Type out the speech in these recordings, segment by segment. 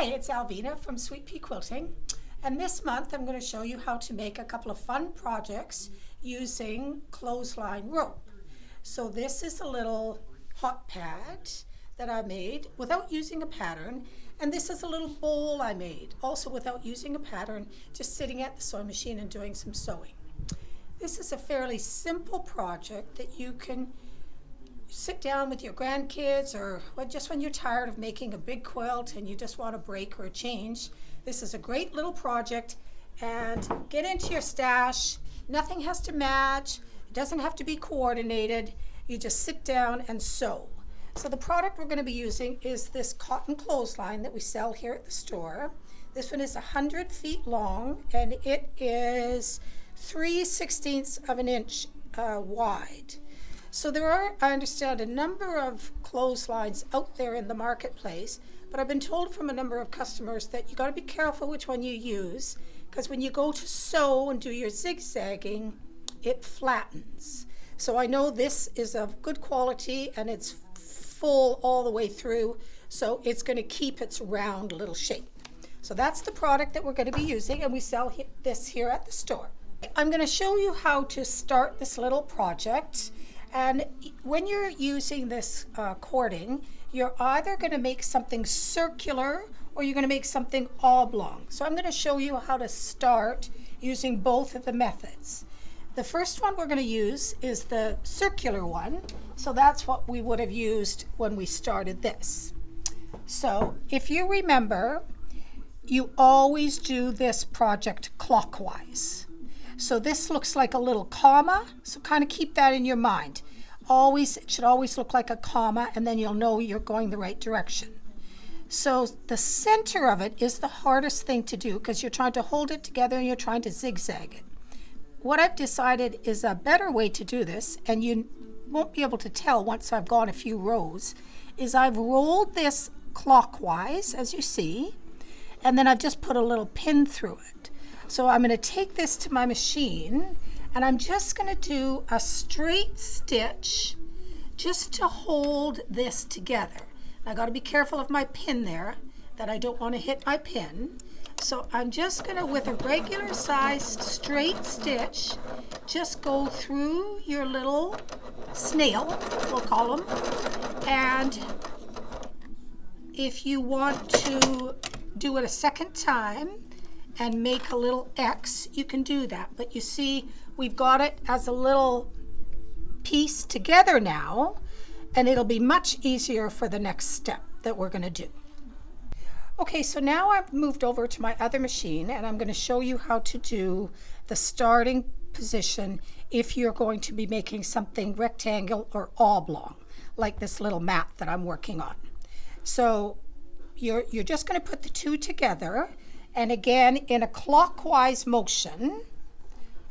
Hi, it's Alvina from Sweat Pea Quilting, and this month I'm going to show you how to make a couple of fun projects using clothesline rope. So this is a little hot pad that I made without using a pattern, and this is a little bowl I made also without using a pattern, just sitting at the sewing machine and doing some sewing. This is a fairly simple project that you can sit down with your grandkids, or just when you're tired of making a big quilt and you just want a break or a change. This is a great little project, and get into your stash. Nothing has to match. It doesn't have to be coordinated. You just sit down and sew. So the product we're going to be using is this cotton clothesline that we sell here at the store. This one is 100 feet long, and it is 3/16 of an inch wide. So there are, I understand, a number of clotheslines out there in the marketplace, but I've been told from a number of customers that you got to be careful which one you use, because when you go to sew and do your zigzagging, it flattens. So I know this is of good quality and it's full all the way through, so it's going to keep its round little shape. So that's the product that we're going to be using, and we sell this here at the store. I'm going to show you how to start this little project. And when you're using this cording, you're either going to make something circular or you're going to make something oblong. So I'm going to show you how to start using both of the methods. The first one we're going to use is the circular one. So that's what we would have used when we started this. So if you remember, you always do this project clockwise. So this looks like a little comma, so kind of keep that in your mind. It should always look like a comma, and then you'll know you're going the right direction. So the center of it is the hardest thing to do, because you're trying to hold it together and you're trying to zigzag it. What I've decided is a better way to do this, and you won't be able to tell once I've gone a few rows, is I've rolled this clockwise, as you see, and then I've just put a little pin through it. So I'm going to take this to my machine, and I'm just going to do a straight stitch just to hold this together. I got to be careful of my pin there, that I don't want to hit my pin. So I'm just going to, with a regular sized straight stitch, just go through your little snail, we'll call them. And if you want to do it a second time and make a little X, you can do that. But you see, we've got it as a little piece together now, and it'll be much easier for the next step that we're going to do. Okay, so now I've moved over to my other machine, and I'm going to show you how to do the starting position if you're going to be making something rectangle or oblong, like this little mat that I'm working on. So you're just going to put the two together. And again, in a clockwise motion,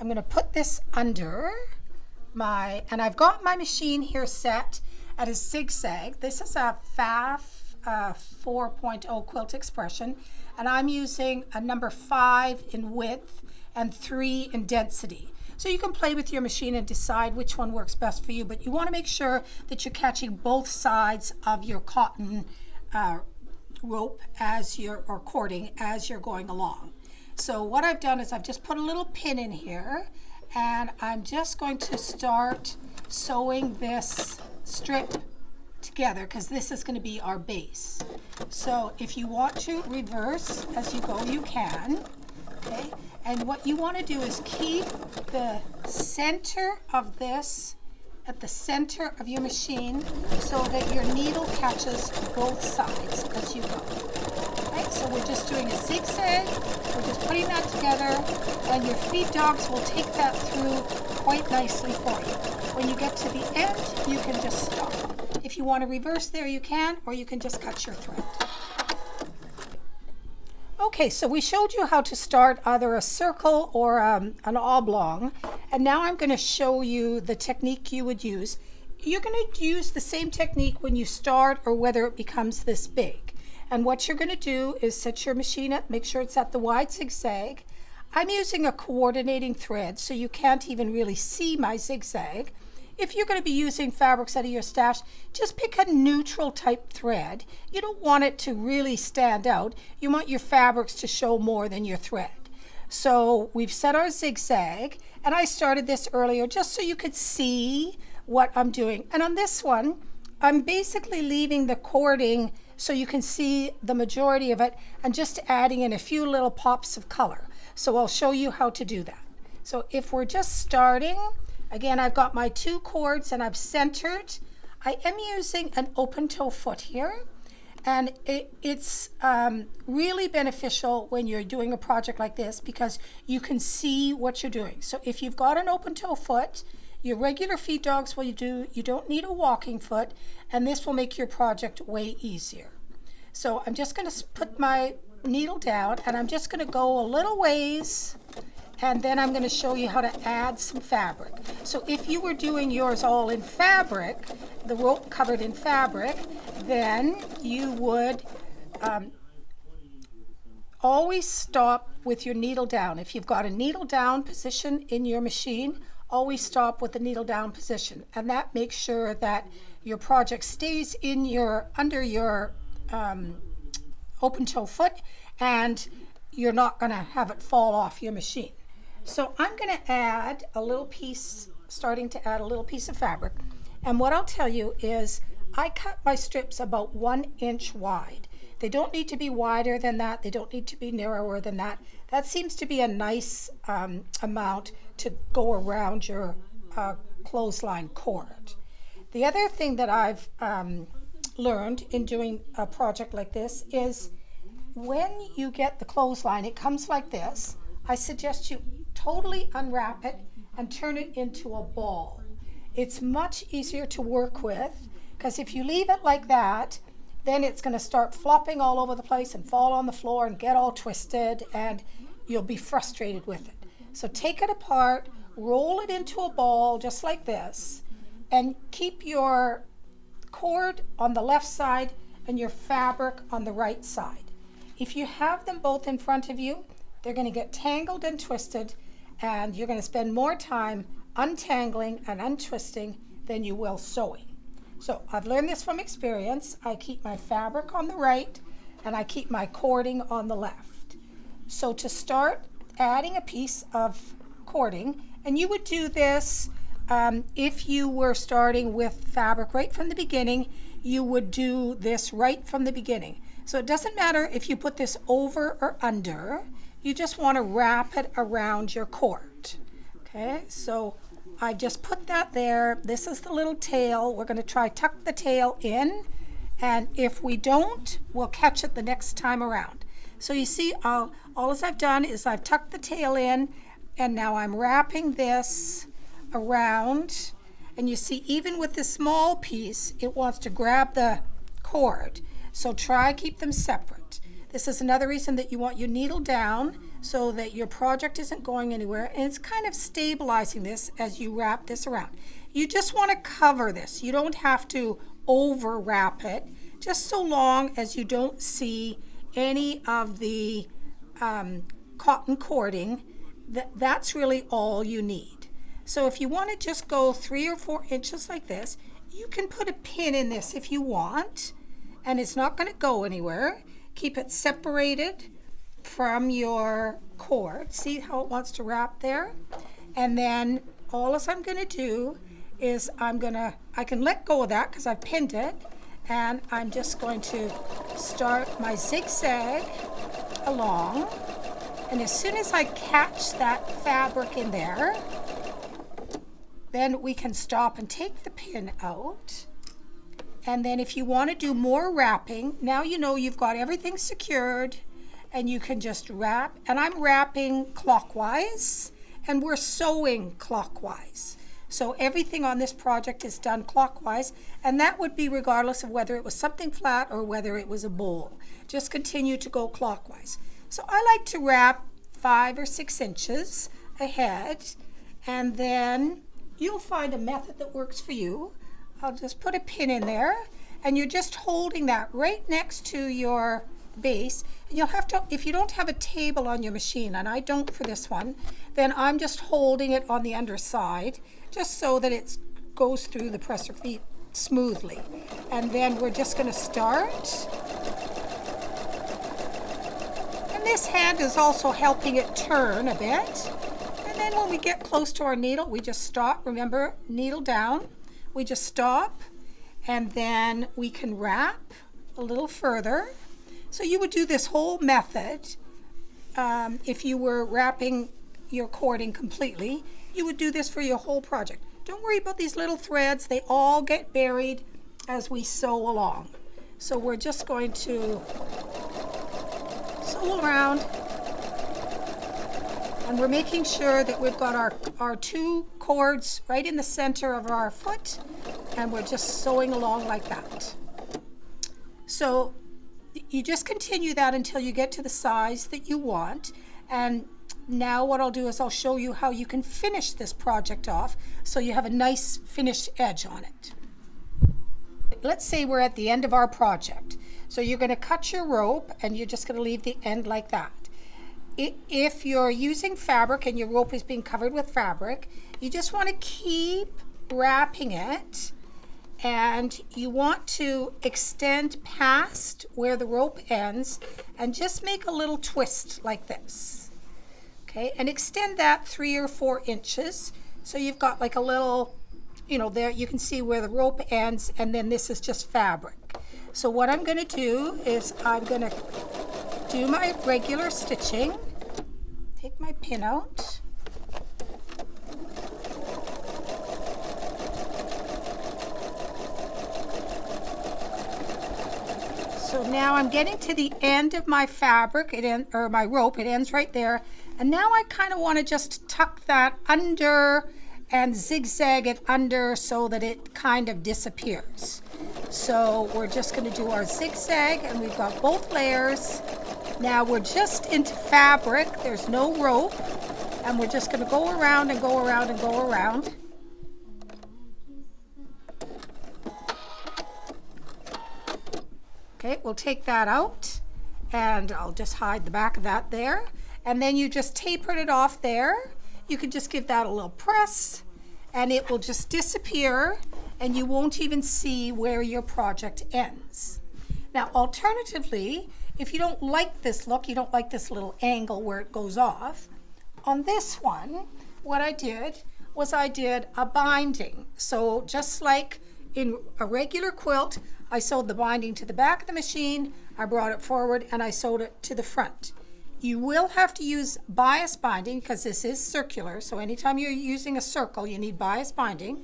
I'm going to put this under and I've got my machine here set at a zigzag. This is a FAF 4.0 quilt expression, and I'm using a number 5 in width and 3 in density. So you can play with your machine and decide which one works best for you, but you want to make sure that you're catching both sides of your cotton rope or cording as you're going along. So what I've done is I've just put a little pin in here, and I'm just going to start sewing this strip together, because this is going to be our base. So if you want to reverse as you go, you can. Okay, and what you want to do is keep the center of this at the center of your machine so that your needle catches both sides as you go. Right, so we're just doing a zigzag, we're just putting that together, and your feed dogs will take that through quite nicely for you. When you get to the end, you can just stop. If you want to reverse there, you can, or you can just cut your thread. Okay, so we showed you how to start either a circle or an oblong, and now I'm going to show you the technique you would use. You're going to use the same technique when you start or whether it becomes this big. And what you're going to do is set your machine up, make sure it's at the wide zigzag. I'm using a coordinating thread, so you can't even really see my zigzag. if you're going to be using fabrics out of your stash, just pick a neutral type thread. You don't want it to really stand out. You want your fabrics to show more than your thread. So we've set our zigzag, and I started this earlier just so you could see what I'm doing. And on this one, I'm basically leaving the cording so you can see the majority of it and just adding in a few little pops of color. So I'll show you how to do that. So if we're just starting, again, I've got my 2 cords and I've centered. I am using an open toe foot here, and it's really beneficial when you're doing a project like this because you can see what you're doing. So if you've got an open toe foot, your regular feed dogs will you don't need a walking foot, and this will make your project way easier. So I'm just going to put my needle down, and I'm just going to go a little ways, and then I'm going to show you how to add some fabric. So if you were doing yours all in fabric, the rope covered in fabric, then you would always stop with your needle down. If you've got a needle down position in your machine, always stop with the needle down position, and that makes sure that your project stays in under your open toe foot, and you're not going to have it fall off your machine. So I'm going to add a little piece, starting to add a little piece of fabric, and what I'll tell you is I cut my strips about 1 inch wide. They don't need to be wider than that. They don't need to be narrower than that. That seems to be a nice amount to go around your clothesline cord. The other thing that I've learned in doing a project like this is when you get the clothesline, it comes like this. I suggest you totally unwrap it and turn it into a ball. It's much easier to work with because if you leave it like that, then it's going to start flopping all over the place and fall on the floor and get all twisted, and you'll be frustrated with it. So take it apart, roll it into a ball just like this, and keep your cord on the left side and your fabric on the right side. If you have them both in front of you, they're going to get tangled and twisted, and you're going to spend more time untangling and untwisting than you will sewing. So I've learned this from experience. I keep my fabric on the right and I keep my cording on the left. So to start adding a piece of cording, and you would do this if you were starting with fabric right from the beginning, you would do this right from the beginning. So it doesn't matter if you put this over or under, you just want to wrap it around your cord. Okay, so I just put that there. This is the little tail. We're going to try tuck the tail in, and if we don't, we'll catch it the next time around. So you see, all I've done is I've tucked the tail in, and now I'm wrapping this around, and you see even with this small piece, it wants to grab the cord. So try keep them separate. This is another reason that you want your needle down so that your project isn't going anywhere, and it's kind of stabilizing this as you wrap this around. You just want to cover this. You don't have to over wrap it, just so long as you don't see any of the cotton cording. That's really all you need. So if you want to just go 3 or 4 inches like this, you can put a pin in this if you want, and it's not going to go anywhere. Keep it separated from your cord. See how it wants to wrap there? And then all I'm going to do is I can let go of that because I've pinned it, and I'm just going to start my zigzag along, and as soon as I catch that fabric in there, then we can stop and take the pin out. And then if you want to do more wrapping, now you know you've got everything secured, and you can just wrap. And I'm wrapping clockwise, and we're sewing clockwise. So everything on this project is done clockwise, and that would be regardless of whether it was something flat or whether it was a bowl. Just continue to go clockwise. So I like to wrap 5 or 6 inches ahead, and then you'll find a method that works for you. I'll just put a pin in there, and you're just holding that right next to your base. And you'll have to, if you don't have a table on your machine, and I don't for this one, then I'm just holding it on the underside just so that it's goes through the presser feet smoothly. And then we're just going to start. And this hand is also helping it turn a bit. And then when we get close to our needle, we just stop. Remember, needle down. We just stop, and then we can wrap a little further. So you would do this whole method if you were wrapping your cording completely. You would do this for your whole project. Don't worry about these little threads. They all get buried as we sew along. So we're just going to sew around, and we're making sure that we've got our two cords right in the center of our foot, and we're just sewing along like that. So you just continue that until you get to the size that you want. And now what I'll do is I'll show you how you can finish this project off so you have a nice finished edge on it. Let's say we're at the end of our project. So you're going to cut your rope, and you're just going to leave the end like that. If you're using fabric and your rope is being covered with fabric, you just want to keep wrapping it, and you want to extend past where the rope ends and just make a little twist like this. Okay, and extend that 3 or 4 inches. So you've got like a little, you know, there you can see where the rope ends, and then this is just fabric. So what I'm going to do is I'm going to do my regular stitching. Take my pin out. So now I'm getting to the end of my fabric, or my rope. It ends right there. And now I kind of want to just tuck that under and zigzag it under so that it kind of disappears. So we're just going to do our zigzag, and we've got both layers. Now we're just into fabric. There's no rope, and we're just going to go around and go around and go around. Okay, we'll take that out, and I'll just hide the back of that there. And then you just tapered it off there. You can just give that a little press, and it will just disappear, and you won't even see where your project ends. Now, alternatively, if you don't like this look, you don't like this little angle where it goes off, on this one, what I did was I did a binding. So just like in a regular quilt, I sewed the binding to the back of the machine, I brought it forward, and I sewed it to the front. You will have to use bias binding because this is circular, so anytime you're using a circle, you need bias binding.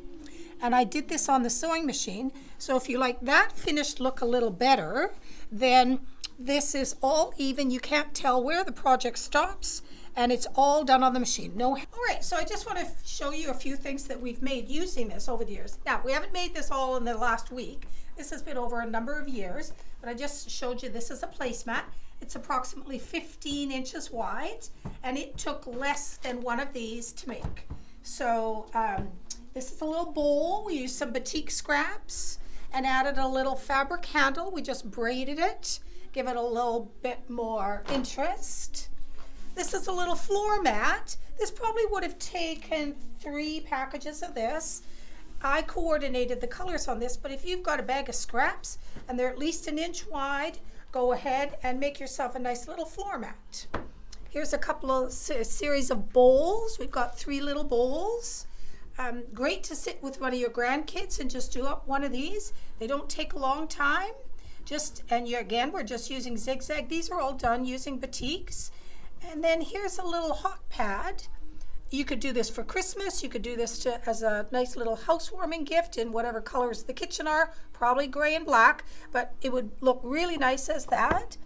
And I did this on the sewing machine, so if you like that finished look a little better, then this is all even. You can't tell where the project stops, and it's all done on the machine. All right, so I just want to show you a few things that we've made using this over the years. Now, we haven't made this all in the last week. This has been over a number of years, but I just showed you this is a placemat. It's approximately 15 inches wide, and it took less than one of these to make. So this is a little bowl. We used some batik scraps and added a little fabric handle. We just braided it, give it a little bit more interest. This is a little floor mat. This probably would have taken 3 packages of this. I coordinated the colors on this, but if you've got a bag of scraps and they're at least 1 inch wide, go ahead and make yourself a nice little floor mat. Here's a couple of series of bowls. We've got 3 little bowls. Great to sit with one of your grandkids and just do up one of these. They don't take a long time. Again, we're just using zigzag. These are all done using batiks. And then here's a little hot pad. You could do this for Christmas. You could do this as a nice little housewarming gift in whatever colors the kitchen are, probably gray and black, but it would look really nice as that.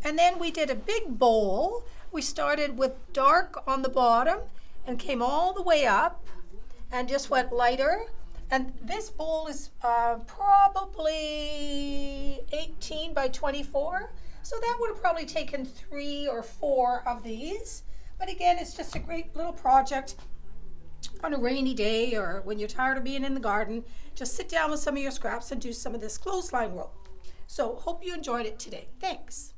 And then we did a big bowl. We started with dark on the bottom and came all the way up and just went lighter. And this bowl is probably 18 by 24. So that would have probably taken 3 or 4 of these. But again, it's just a great little project on a rainy day, or when you're tired of being in the garden. Just sit down with some of your scraps and do some of this clothesline rope. So hope you enjoyed it today. Thanks.